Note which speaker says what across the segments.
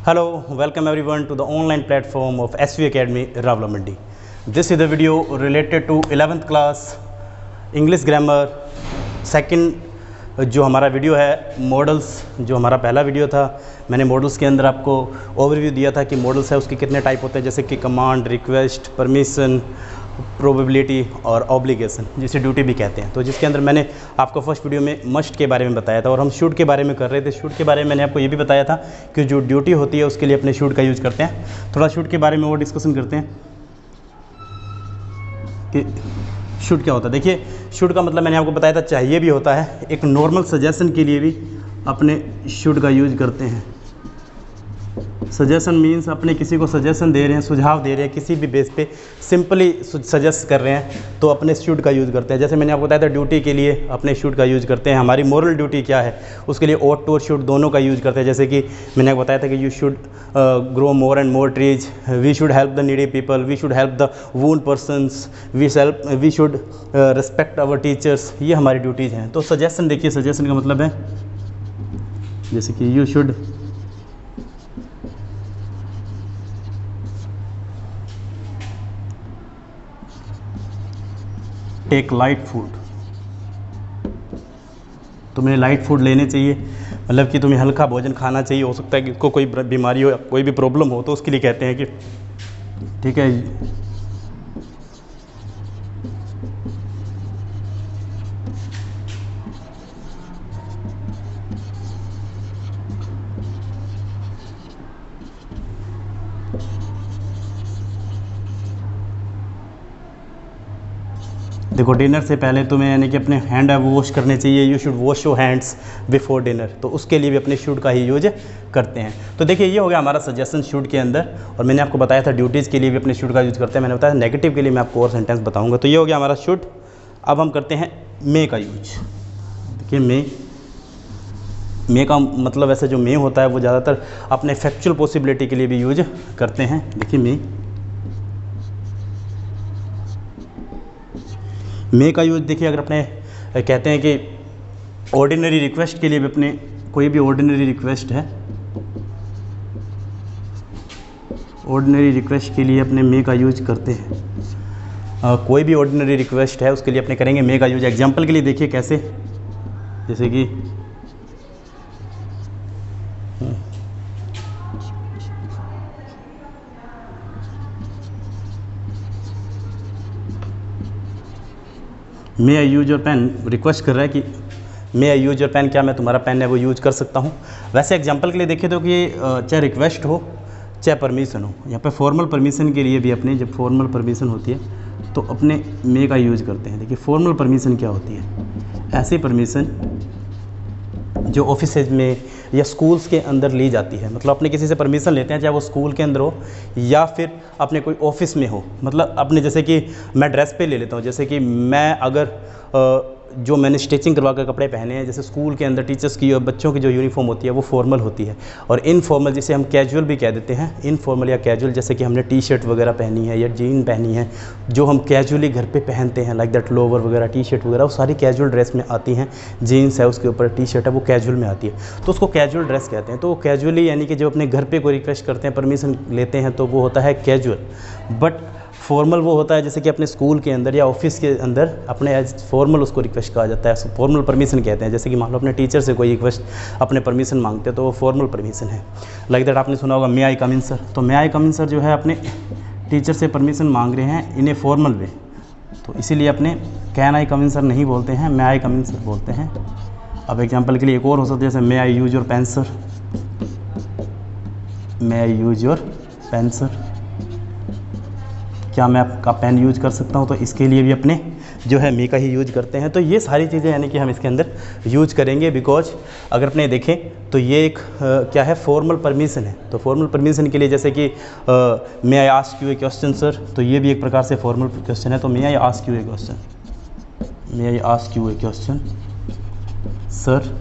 Speaker 1: Hello, welcome everyone to the online platform of SV Academy Rawalpindi. This is the video related to 11th class English grammar second जो हमारा video है models, जो हमारा पहला video था मैंने models के अंदर आपको ओवरव्यू दिया था कि मॉडल्स है उसके कितने टाइप होते हैं, जैसे कि कमांड, रिक्वेस्ट, परमिशन, प्रोबेबिलिटी और ऑब्लिगेशन, जिसे ड्यूटी भी कहते हैं। तो जिसके अंदर मैंने आपको फर्स्ट वीडियो में मस्ट के बारे में बताया था और हम शूड के बारे में कर रहे थे। शूड के बारे में मैंने आपको ये भी बताया था कि जो ड्यूटी होती है उसके लिए अपने शूड का यूज़ करते हैं। थोड़ा शूड के बारे में और डिस्कशन करते हैं कि शूड क्या होता है। देखिए, शूड का मतलब मैंने आपको बताया था चाहिए भी होता है, एक नॉर्मल सजेशन के लिए भी अपने शूड का यूज करते हैं। सजेशन मीन्स अपने किसी को सजेशन दे रहे हैं, सुझाव दे रहे हैं, किसी भी बेस पे सिंपली सजेस्ट कर रहे हैं तो अपने शूड का यूज़ करते हैं। जैसे मैंने आपको बताया था ड्यूटी के लिए अपने शूड का यूज़ करते हैं। हमारी मोरल ड्यूटी क्या है उसके लिए ought to और शुड दोनों का यूज़ करते हैं। जैसे कि मैंने आपको बताया था कि you should grow more and more trees, we should help the needy people, we should help the one persons, we should respect our teachers. ये हमारी ड्यूटीज़ हैं। तो सजेशन, देखिए सजेशन का मतलब है जैसे कि you should take light food, तुम्हें लाइट फूड लेने चाहिए, मतलब कि तुम्हें हल्का भोजन खाना चाहिए। हो सकता है कि इसको कोई बीमारी हो, कोई भी प्रॉब्लम हो, तो उसके लिए कहते हैं कि ठीक है देखो, डिनर से पहले तुम्हें यानी कि अपने हैंड वॉश करने चाहिए। You should wash your hands before dinner. तो उसके लिए भी अपने शुड का ही यूज करते हैं। तो देखिए, ये हो गया हमारा सजेशन शुड के अंदर। और मैंने आपको बताया था ड्यूटीज़ के लिए भी अपने शुड का यूज़ करते हैं। मैंने बताया नेगेटिव के लिए मैं आपको और सेंटेंस बताऊंगा। तो ये हो गया हमारा शुड। अब हम करते हैं मे का यूज। देखिए, मे का मतलब ऐसे जो मे होता है वो ज़्यादातर अपने फैक्चुअल पॉसिबिलिटी के लिए भी यूज करते हैं। देखिए, मे का यूज देखिए, अगर अपने कहते हैं कि ऑर्डिनरी रिक्वेस्ट के लिए भी अपने कोई भी ऑर्डिनरी रिक्वेस्ट है, ऑर्डिनरी रिक्वेस्ट के लिए अपने मे का यूज करते हैं। कोई भी ऑर्डिनरी रिक्वेस्ट है उसके लिए अपने करेंगे मे का यूज। एग्जांपल के लिए देखिए कैसे, जैसे कि may I use your pen, request कर रहा है कि may I use your pen, क्या मैं तुम्हारा पेन है वो यूज कर सकता हूँ। वैसे एग्जांपल के लिए देखिए तो कि चाहे रिक्वेस्ट हो चाहे परमिशन हो, यहाँ पे फॉर्मल परमिशन के लिए भी अपने जब फॉर्मल परमिशन होती है तो अपने मे का यूज करते हैं। देखिए, फॉर्मल परमिशन क्या होती है? ऐसी परमिशन जो ऑफिसेज में या स्कूल्स के अंदर ली जाती है। मतलब अपने किसी से परमिशन लेते हैं, चाहे वो स्कूल के अंदर हो या फिर अपने कोई ऑफिस में हो। मतलब अपने जैसे कि मैं ड्रेस पे ले लेता हूँ, जैसे कि मैं अगर जो मैंने स्टिचिंग करवा कर कपड़े पहने हैं, जैसे स्कूल के अंदर टीचर्स की और बच्चों की जो यूनिफॉर्म होती है वो फॉर्मल होती है, और इनफॉर्मल जिसे हम कैजुअल भी कह देते हैं। इनफॉर्मल या कैजुअल, जैसे कि हमने टी शर्ट वगैरह पहनी है या जीन पहनी है जो हम कैजुअली घर पे पहनते हैं, लाइक दैट लोवर वगैरह, टी शर्ट वगैरह, वो सारी कैजुअल ड्रेस में आती हैं। जीन्स है उसके ऊपर, टी शर्ट है वो कैजुअल में आती है, तो उसको कैजुअल ड्रेस कहते हैं। तो कैजुअली यानी कि जो अपने घर पे कोई रिक्वेस्ट करते हैं, परमिशन लेते हैं, तो वो होता है कैजुअल। बट फॉर्मल वो होता है जैसे कि अपने स्कूल के अंदर या ऑफिस के अंदर अपने एज फॉर्मल उसको रिक्वेस्ट कहा जाता है, फॉर्मल परमिशन कहते हैं। जैसे कि मान लो अपने टीचर से कोई रिक्वेस्ट अपने परमिशन मांगते हैं तो वो फॉर्मल परमिशन है। लाइक दैट आपने सुना होगा मे आई कम इन सर। तो मे आई कम इन सर जो है अपने टीचर से परमिशन मांग रहे हैं इन ए फॉर्मल वे, तो इसीलिए अपने can I come in sir नहीं बोलते हैं, मे आई कम इन सर बोलते हैं। अब एग्जाम्पल के लिए एक और हो सकता है, जैसे may I use your pen sir, may I use your pen sir, क्या मैं आपका पेन यूज कर सकता हूँ? तो इसके लिए भी अपने जो है मे का ही यूज करते हैं। तो ये सारी चीज़ें यानी कि हम इसके अंदर यूज करेंगे, बिकॉज अगर अपने देखें तो ये एक क्या है, फॉर्मल परमिशन है। तो फॉर्मल परमिशन के लिए जैसे कि may I ask you a question sir, तो ये भी एक प्रकार से फॉर्मल क्वेश्चन है। तो may I ask you a question, may I ask you a question sir,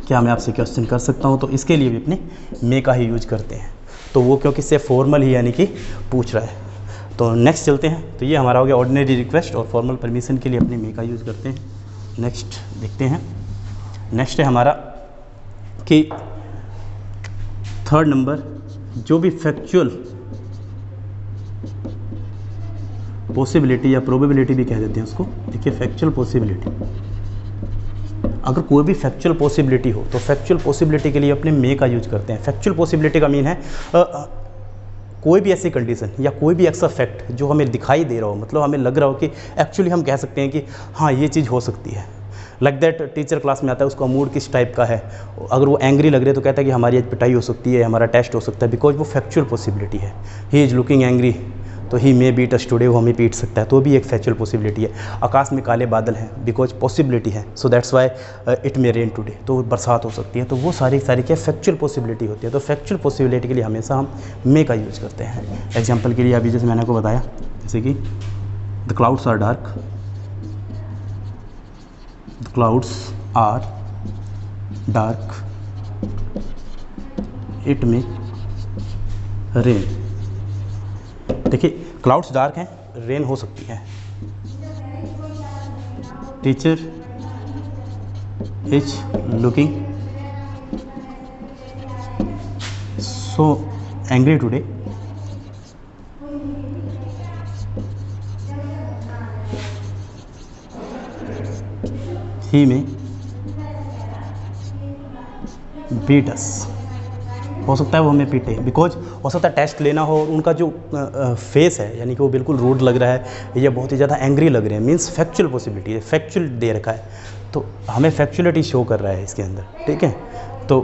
Speaker 1: क्या मैं आपसे क्वेश्चन कर सकता हूँ? तो इसके लिए भी अपने मे का ही यूज करते हैं। तो वो क्योंकि इससे फॉर्मल ही यानी कि पूछ रहा है। तो नेक्स्ट चलते हैं। तो ये हमारा हो गया ऑर्डिनरी रिक्वेस्ट और फॉर्मल परमिशन के लिए अपने मे का यूज़ करते हैं। नेक्स्ट देखते हैं। नेक्स्ट है हमारा कि थर्ड नंबर, जो भी फैक्चुअल पॉसिबिलिटी या प्रोबेबिलिटी भी कह देते हैं उसको, देखिए फैक्चुअल पॉसिबिलिटी, अगर कोई भी फैक्चुअल पॉसिबिलिटी हो तो फैक्चुअल पॉसिबिलिटी के लिए अपने मे का यूज करते हैं। फैक्चुअल पॉसिबिलिटी का मीन है कोई भी ऐसी कंडीशन या कोई भी ऐसा फैक्ट जो हमें दिखाई दे रहा हो, मतलब हमें लग रहा हो कि एक्चुअली हम कह सकते हैं कि हाँ ये चीज़ हो सकती है। लाइक दैट टीचर क्लास में आता है, उसका मूड किस टाइप का है, अगर वो एंग्री लग रहे तो कहता है कि हमारी आज पिटाई हो सकती है, हमारा टेस्ट हो सकता है, बिकॉज वो फैक्चुअल पॉसिबिलिटी है। ही इज़ लुकिंग एंग्री, तो ही मे बीट अस टुडे, वो हमें पीट सकता है, तो भी एक फैक्चुअल पॉसिबिलिटी है। आकाश में काले बादल हैं, बिकॉज पॉसिबिलिटी है, सो that's why it may rain today, तो बरसात हो सकती है, तो वो सारी क्या फैक्चुअल पॉसिबिलिटी होती है। तो फैक्चुअल पॉसिबिलिटी के लिए हमेशा हम मे का यूज़ करते हैं। एग्जाम्पल के लिए अभी जैसे मैंने आपको बताया, जैसे कि the clouds are dark, the clouds are dark, it may rain. देखिए क्लाउड्स डार्क हैं, रेन हो सकती है। Teacher is looking so angry today, he may beat अस, हो सकता है वो हमें पीटे, बिकॉज हो सकता है टेस्ट लेना हो और उनका जो फेस है, यानी कि वो बिल्कुल रूड लग रहा है या बहुत ही ज़्यादा एंग्री लग रहे हैं, मीन्स फैक्चुअल पॉसिबिलिटी है, फैक्चुअल दे रखा है, तो हमें फैक्चुअलिटी शो कर रहा है इसके अंदर, ठीक है। तो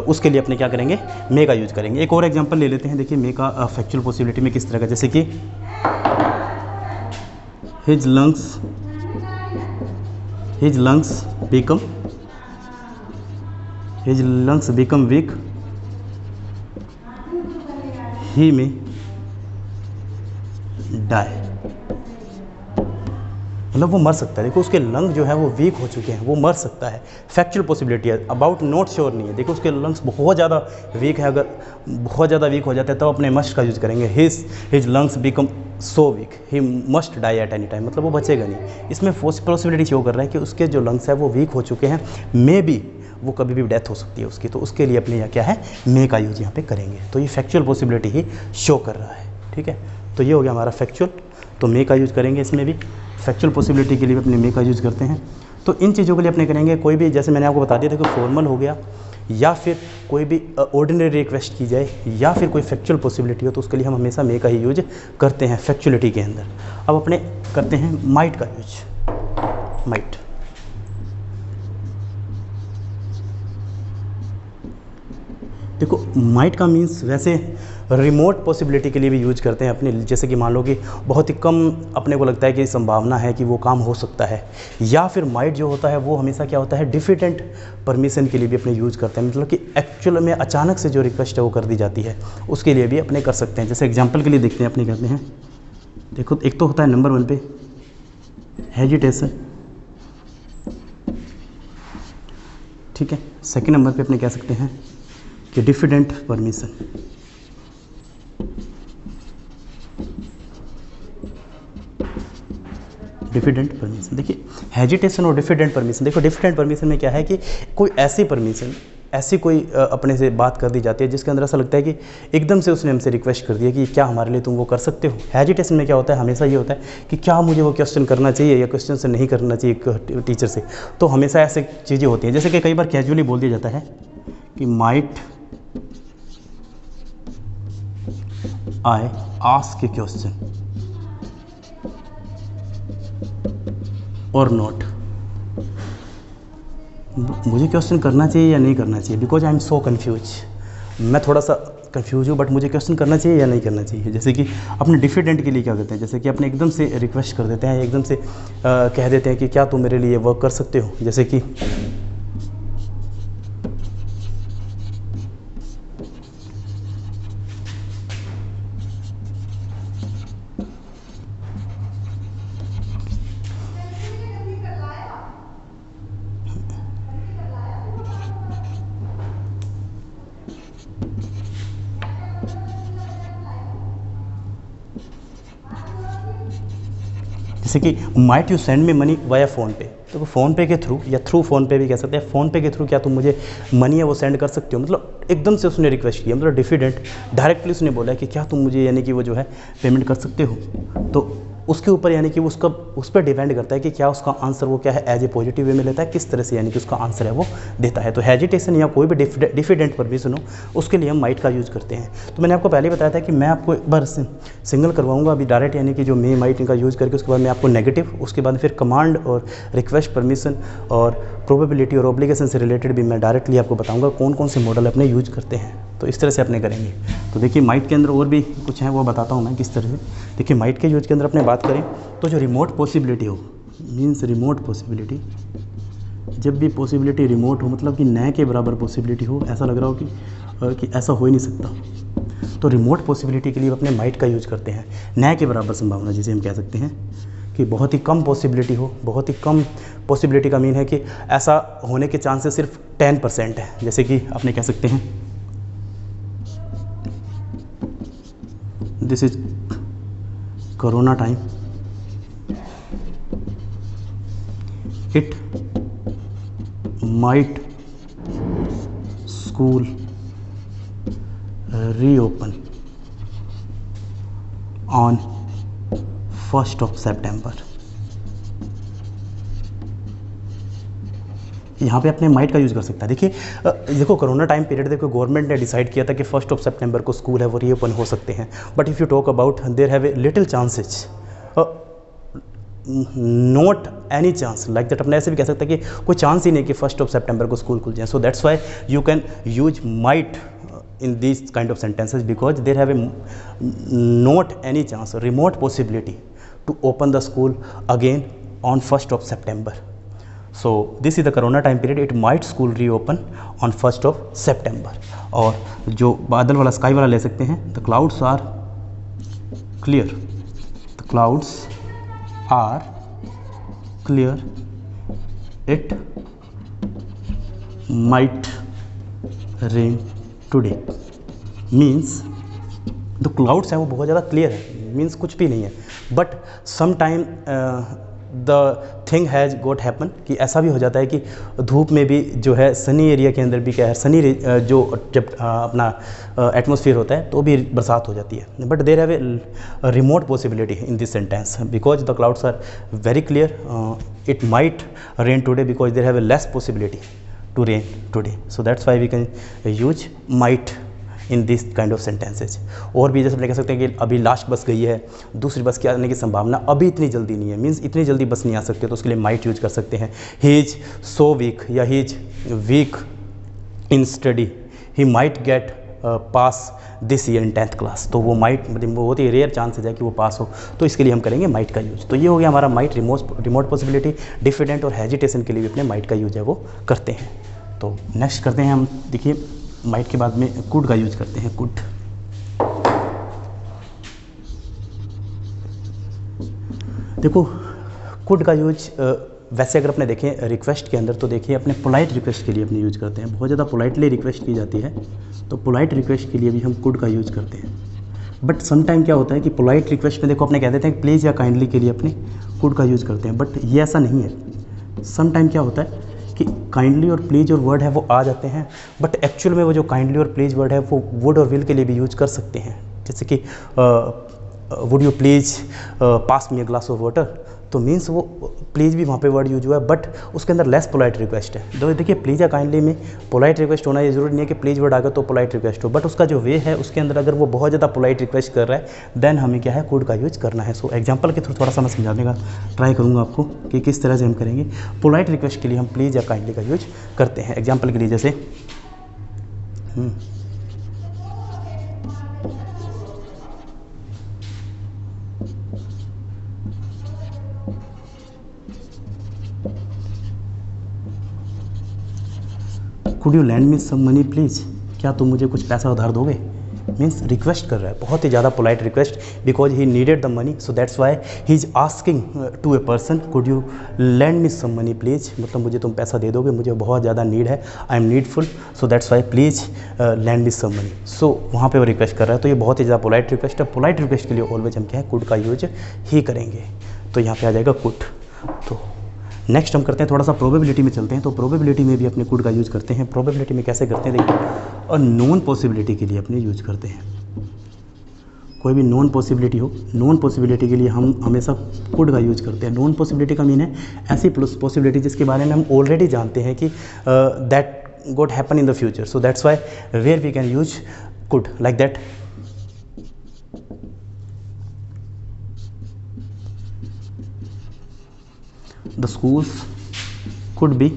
Speaker 1: उसके लिए अपने क्या करेंगे, मे का यूज करेंगे। एक और एग्जांपल ले लेते हैं, देखिए मे का फैक्चुअल पॉसिबिलिटी में किस तरह का, जैसे कि हिज लंग्स बिकम वीक, ही में डाई, मतलब वो मर सकता है। देखो उसके लंग जो है वो वीक हो चुके हैं, वो मर सकता है, फैक्चुअल पॉसिबिलिटी है, अबाउट नॉट श्योर नहीं है। देखो उसके लंग्स बहुत ज़्यादा वीक है, अगर बहुत ज़्यादा वीक हो जाते हैं तो अपने मस्ट का यूज़ करेंगे, his lungs become so weak, he must die at any time, मतलब वो बचेगा नहीं। इसमें पॉसिबिलिटी शो कर रहा है कि उसके जो लंग्स है वो वीक हो चुके हैं, मे बी वो कभी भी डेथ हो सकती है उसकी, तो उसके लिए अपने यहाँ क्या है, मे का यूज यहाँ पे करेंगे। तो ये फैक्चुअल पॉसिबिलिटी ही शो कर रहा है, ठीक है। तो ये हो गया हमारा फैक्चुअल, तो मे का यूज करेंगे इसमें भी, फैक्चुअल पॉसिबिलिटी के लिए अपने मे का यूज करते हैं। तो इन चीज़ों के लिए अपने करेंगे, कोई भी जैसे मैंने आपको बता दिया था कि फॉर्मल हो गया, या फिर कोई भी ऑर्डिनरी रिक्वेस्ट की जाए, या फिर कोई फैक्चुअल पॉसिबिलिटी हो, तो उसके लिए हम हमेशा मे का ही यूज करते हैं फैक्चुअलिटी के अंदर। अब अपने करते हैं माइट का यूज, माइट। देखो माइट का मीन्स वैसे रिमोट पॉसिबिलिटी के लिए भी यूज करते हैं अपने, जैसे कि मान लो कि बहुत ही कम अपने को लगता है कि संभावना है कि वो काम हो सकता है, या फिर माइट जो होता है वो हमेशा क्या होता है, डिफिडेंट परमिशन के लिए भी अपने यूज करते हैं, मतलब कि एक्चुअल में अचानक से जो रिक्वेस्ट है वो कर दी जाती है, उसके लिए भी अपने कर सकते हैं। जैसे एग्जाम्पल के लिए देखते हैं, अपने कहते हैं, देखो एक तो होता है नंबर 1 पे हेजिटेशन, ठीक है। सेकेंड नंबर पे अपने कह सकते हैं कि डिफिडेंट परमिशन, डिफिडेंट परमिशन। देखिए हेजिटेशन और डिफिडेंट परमिशन, देखो डिफिडेंट परमिशन में क्या है कि कोई ऐसी परमिशन, ऐसी कोई अपने से बात कर दी जाती है जिसके अंदर ऐसा लगता है कि एकदम से उसने हमसे रिक्वेस्ट कर दिया कि क्या हमारे लिए तुम वो कर सकते हो। हेजिटेशन में क्या होता है, हमेशा ये होता है कि क्या मुझे वो क्वेश्चन करना चाहिए या क्वेश्चन से नहीं करना चाहिए टीचर से, तो हमेशा ऐसे चीज़ें होती हैं। जैसे कि कई बार कैजुअली बोल दिया जाता है कि might I ask A question और नॉट, मुझे क्वेश्चन करना चाहिए या नहीं करना चाहिए, because I am so confuse, मैं थोड़ा सा कन्फ्यूज हूँ, बट मुझे क्वेश्चन करना चाहिए या नहीं करना चाहिए। जैसे कि अपने डिफिडेंट के लिए क्या करते हैं, जैसे कि अपने एकदम से रिक्वेस्ट कर देते हैं, एकदम से कह देते हैं कि क्या तुम मेरे लिए वर्क कर सकते हो, जैसे कि जैसे कि might you send me money via phone पे, तो फ़ोनपे के थ्रू या थ्रू फ़ोनपे भी कह सकते हैं, फ़ोनपे के थ्रू क्या तुम मुझे मनी है वो सेंड कर सकते हो। मतलब एकदम से उसने रिक्वेस्ट किया, मतलब डिफिडेंट डायरेक्टली उसने बोला कि क्या तुम मुझे यानी कि वो जो है पेमेंट कर सकते हो। तो उसके ऊपर यानी कि उसका उस पर डिपेंड करता है कि क्या उसका आंसर वो क्या है एज ए पॉजिटिव वे में लेता है, किस तरह से यानी कि उसका आंसर है वो देता है। तो हेजिटेशन या कोई भी डिफिडेंट परमिशन हो उसके लिए हम माइट का यूज़ करते हैं। तो मैंने आपको पहले बताया था कि मैं आपको एक बार सिंगल करवाऊंगा अभी डायरेक्ट, यानी कि जो मे माइट का यूज़ करके, उसके बाद मैं आपको नेगेटिव, उसके बाद फिर कमांड और रिक्वेस्ट परमिशन और प्रोबेबिलिटी और ऑब्लिगेशन से रिलेटेड भी मैं डायरेक्टली आपको बताऊंगा कौन कौन से मॉडल अपने यूज करते हैं। तो इस तरह से अपने करेंगे। तो देखिए माइट के अंदर और भी कुछ है वो बताता हूँ मैं किस तरह से। देखिए माइट के यूज के अंदर अपने बात करें तो जो रिमोट पॉसिबिलिटी हो, मीन्स रिमोट पॉसिबिलिटी, जब भी पॉसिबिलिटी रिमोट हो मतलब कि न के बराबर पॉसिबिलिटी हो, ऐसा लग रहा हो कि ऐसा हो ही नहीं सकता, तो रिमोट पॉसिबिलिटी के लिए अपने माइट का यूज करते हैं। न के बराबर संभावना जिसे हम कह सकते हैं कि बहुत ही कम पॉसिबिलिटी हो, बहुत ही कम पॉसिबिलिटी का मीन है कि ऐसा होने के चांसेस सिर्फ 10% है। जैसे कि अपने कह सकते हैं this is corona time, it might school reopen on 1 सितंबर। यहाँ पे अपने माइट का यूज़ कर सकता है। देखिए देखो कोरोना टाइम पीरियड, देखो गवर्नमेंट ने डिसाइड किया था कि 1 सितंबर को स्कूल है वो रीओपन हो सकते हैं, but if you talk about their have a little chances, not any chance like that. अपने ऐसे भी कह सकते हैं कि कोई चांस ही नहीं कि 1 सितंबर को स्कूल खुल जाए। सो that's why you can use might in these kind of sentences because there have a not any chance, remote possibility to open the school again on 1 September. So this is the corona time period, it might school reopen on 1 September. और जो बादल वाला sky वाला ले सकते हैं, the clouds are clear, the clouds are clear, it might rain today. Means जो clouds हैं वो बहुत ज़्यादा क्लियर है, मीन्स कुछ भी नहीं है, but some time the thing has got happen कि ऐसा भी हो जाता है कि धूप में भी जो है सनी एरिया के अंदर भी क्या है सनी जो जब अपना एटमॉस्फेयर होता है तो भी बरसात हो जाती है। But there have a remote possibility in this sentence because the clouds are very clear, it might rain today because there have a less possibility to rain today. So that's why we can use might in this kind of sentences. और भी जैसे कह सकते हैं कि अभी last बस गई है, दूसरी बस के आने की संभावना अभी इतनी जल्दी नहीं है, मीन्स इतनी जल्दी बस नहीं आ सकती, तो उसके लिए माइट यूज कर सकते हैं। ही इज सो वीक या he is weak in study, he might get pass this year in 10th class. तो वो माइट मतलब बहुत ही रेयर चांसेस है कि वो पास हो, तो इसके लिए हम करेंगे माइट का यूज। तो ये हो गया हमारा माइट। रिमोट पॉसिबिलिटी, डिफिडेंट और हेजिटेशन के लिए भी अपने माइट का यूज है वो करते हैं। तो नेक्स्ट करते हैं हम, देखिए माइट के बाद में कुड का यूज करते हैं। कुड, देखो कुड का यूज वैसे अगर अपने देखें रिक्वेस्ट के अंदर तो देखिए अपने पोलाइट रिक्वेस्ट के लिए अपने यूज करते हैं, बहुत ज़्यादा पोलाइटली रिक्वेस्ट की जाती है, तो पोलाइट रिक्वेस्ट के लिए भी हम कुड का यूज करते हैं। बट सम टाइम क्या होता है कि पोलाइट रिक्वेस्ट में देखो अपने कह देते हैं प्लीज़ या काइंडली के लिए अपने कुड का यूज करते हैं, बट ये ऐसा नहीं है। सम टाइम क्या होता है कि काइंडली और प्लीज और वर्ड है वो आ जाते हैं, बट एक्चुअल में वो जो काइंडली और प्लीज वर्ड है वो वुड और विल के लिए भी यूज कर सकते हैं। जैसे कि would you please pass me a glass of water, तो मीन्स वो प्लीज़ भी वहाँ पे वर्ड यूज हुआ है, बट उसके अंदर लेस पोलाइट रिक्वेस्ट है। तो देखिए प्लीज़ या काइंडली में पोलाइट रिक्वेस्ट होना ये ज़रूरी नहीं है कि प्लीज़ वर्ड आ गया तो पोलाइट रिक्वेस्ट हो, बट उसका जो वे है उसके अंदर अगर वो बहुत ज़्यादा पोलाइट रिक्वेस्ट कर रहा है देन हमें क्या है कुड का यूज करना है। सो एग्जाम्पल के थ्रू थोड़ा सा मैं समझाने का ट्राई करूँगा आपको कि किस तरह से हम करेंगे। पोलाइट रिक्वेस्ट के लिए हम प्लीज़ या काइंडली का यूज करते हैं। एग्जाम्पल के लिए जैसे could you lend me some money please, क्या तुम मुझे कुछ पैसा उधार दोगे। मीन्स रिक्वेस्ट कर रहा है, बहुत ही ज़्यादा polite request because he needed the money, so that's why he is asking to a person could you lend me some money please, मतलब मुझे तुम पैसा दे दोगे, मुझे बहुत ज़्यादा नीड है, I am needful, so that's why please lend me some money. So वहाँ पे वो रिक्वेस्ट कर रहा है, तो ये बहुत ही ज़्यादा पोलाइट रिक्वेस्ट है। पोलाइट रिक्वेस्ट के लिए ऑलवेज हम क्या है कुड का यूज ही करेंगे। तो यहाँ पे आ जाएगा कुड। तो नेक्स्ट हम करते हैं थोड़ा सा प्रोबेबिलिटी में चलते हैं। तो प्रोबेबिलिटी में भी अपने कुड का यूज़ करते हैं। प्रोबेबिलिटी में कैसे करते हैं देखिए, और नॉन पॉसिबिलिटी के लिए अपने यूज करते हैं। कोई भी नॉन पॉसिबिलिटी हो, नॉन पॉसिबिलिटी के लिए हम हमेशा कुड का यूज करते हैं। नॉन पॉसिबिलिटी का मीन है ऐसी पॉसिबिलिटी जिसके बारे में हम ऑलरेडी जानते हैं कि that got happen in the future, so that's why where we can use could like that. The schools could be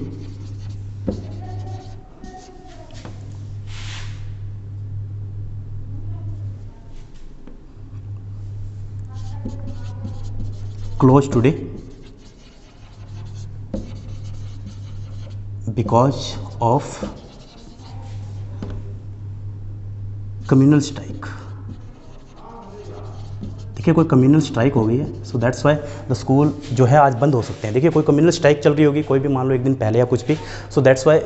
Speaker 1: closed today because of communal strike। देखिए कोई कम्युनल स्ट्राइक हो गई है, सो दैट्स वाई द स्कूल जो है आज बंद हो सकते हैं। देखिए कोई कम्युनल स्ट्राइक चल रही होगी, कोई भी मान लो एक दिन पहले या कुछ भी, सो that's why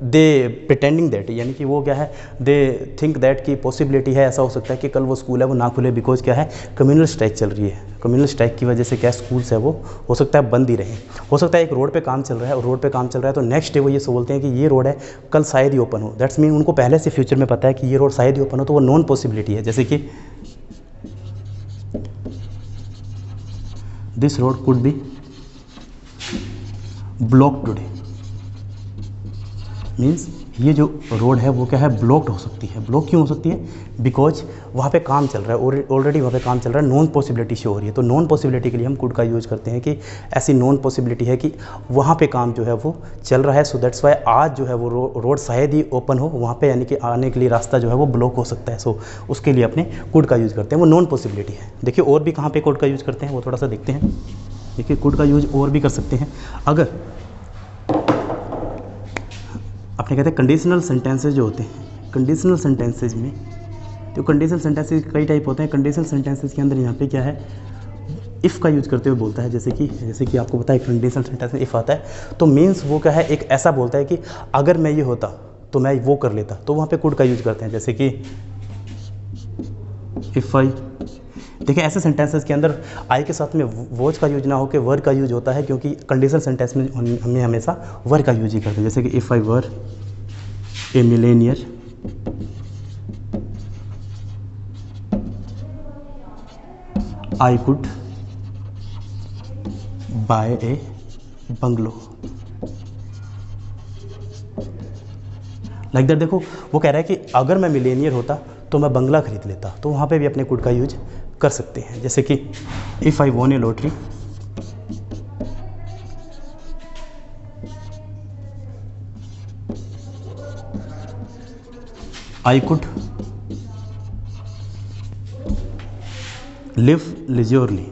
Speaker 1: they pretending that, यानी कि वो क्या है, दे थिंक दैट की पॉसिबिलिटी है, ऐसा हो सकता है कि कल वो स्कूल है वो ना खुले, बिकॉज क्या है, कम्युनल स्ट्राइक चल रही है। कम्युनल स्ट्राइक की वजह से क्या स्कूल्स है वो हो सकता है बंद ही रहे। हो सकता है एक रोड पे काम चल रहा है और रोड पे काम चल रहा है तो नेक्स्ट डे वो ये बोलते हैं कि ये रोड है कल शायद ही ओपन हो। दैट्स मीन उनको पहले से फ्यूचर में पता है कि ये रोड शायद ही ओपन हो, तो वो नॉन पॉसिबिलिटी है। जैसे कि this road could be block today, means ये जो रोड है वो क्या है, ब्लॉक्ड हो सकती है। ब्लॉक क्यों हो सकती है, बिकॉज वहाँ पे काम चल रहा है, ऑलरेडी वहाँ पे काम चल रहा है, नॉन पॉसिबिलिटी शो हो रही है। तो नॉन पॉसिबिलिटी के लिए हम कुड का यूज़ करते हैं कि ऐसी नॉन पॉसिबिलिटी है कि वहाँ पे काम जो है वो चल रहा है, सो दैट्स वाई आज जो है वो रोड शायद ही ओपन हो वहाँ पे, यानी कि आने के लिए रास्ता जो है वो ब्लॉक हो सकता है। सो उसके लिए अपने कुड का यूज़ करते हैं, वो नॉन पॉसिबिलिटी है। देखिए और भी कहाँ पर कुड का यूज़ करते हैं वो थोड़ा सा देखते हैं। देखिए कुड का यूज़ और भी कर सकते हैं। अगर अपने कहते हैं कंडीशनल सेंटेंसेज जो होते हैं, कंडीशनल सेंटेंसेज में तो कंडीशनल सेंटेंसेज कई टाइप होते हैं। कंडीशनल सेंटेंसेज के अंदर यहाँ पे क्या है, इफ़ का यूज़ करते हुए बोलता है। जैसे कि आपको पता है कंडीशनल सेंटेंस में इफ़ आता है तो मीन्स वो क्या है, एक ऐसा बोलता है कि अगर मैं ये होता तो मैं वो कर लेता, तो वहाँ पे कुड का यूज़ करते हैं। जैसे कि इफ़ आई, देखिए ऐसे सेंटेंसेस के अंदर आई के साथ में वॉज का यूज ना हो के वर का यूज होता है, क्योंकि कंडीशनल सेंटेंस में हमें हमेशा वर का यूज ही करते हैं। जैसे कि if I were A Millionaire, I could bye A bungalow, like that. देखो वो कह रहा है कि अगर मैं मिलेनियर होता तो मैं बंगला खरीद लेता, तो वहाँ पे भी अपने कुड का यूज कर सकते हैं। जैसे कि if I won a lottery, I could live leisurely,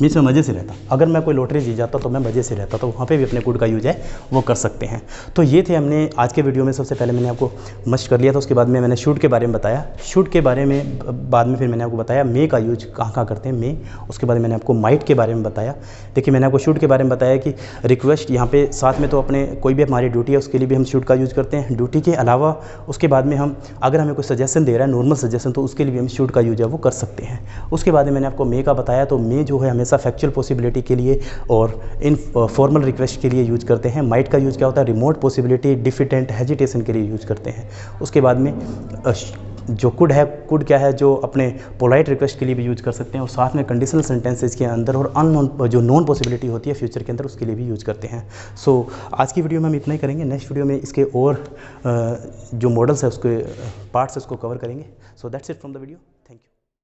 Speaker 1: means मैं मज़े से रहता। अगर मैं कोई लॉटरी जीत जाता तो मैं मज़े से रहता, तो वहाँ पे भी अपने कुड का यूज है वो कर सकते हैं। तो ये थे हमने आज के वीडियो में। सबसे पहले मैंने आपको मस्ट कर लिया था, उसके बाद में मैंने शूट के बारे में बताया, शूट के बारे में बाद में फिर मैंने आपको बताया मे का यूज कहाँ कहाँ करते हैं मे, उसके बाद मैंने आपको माइट के बारे में बताया। देखिए मैंने आपको शूट के बारे में बताया कि रिक्वेस्ट यहाँ पे साथ में तो अपने कोई भी हमारी ड्यूटी है उसके लिए भी हम शूट का यूज़ करते हैं। ड्यूटी के अलावा उसके बाद में हम अगर हमें कोई सजेशन दे रहा है, नॉर्मल सजेशन, तो उसके लिए भी हम शूट का यूज है वो कर सकते हैं। उसके बाद में मैंने आपको मे का बताया, तो मे जो है हमेशा फैक्चुअल पॉसिबिलिटी के लिए और इन फॉर्मल रिक्वेस्ट के लिए यूज करते हैं। माइट का यूज क्या होता है, रिमोट पॉसिबिलिटी, डिफिटेंट, हेजिटेशन के लिए यूज करते हैं। उसके बाद में जो कुड है, कुड क्या है, जो अपने पोलाइट रिक्वेस्ट के लिए भी यूज कर सकते हैं, और साथ में कंडीशनल सेंटेंसेस के अंदर और अननोन जो नॉन पॉसिबिलिटी होती है फ्यूचर के अंदर, उसके लिए भी यूज करते हैं। सो आज की वीडियो में हम इतना ही करेंगे। नेक्स्ट वीडियो में इसके और जो मॉडल्स है उसके पार्ट्स है उसको कवर करेंगे। So that's it from the video.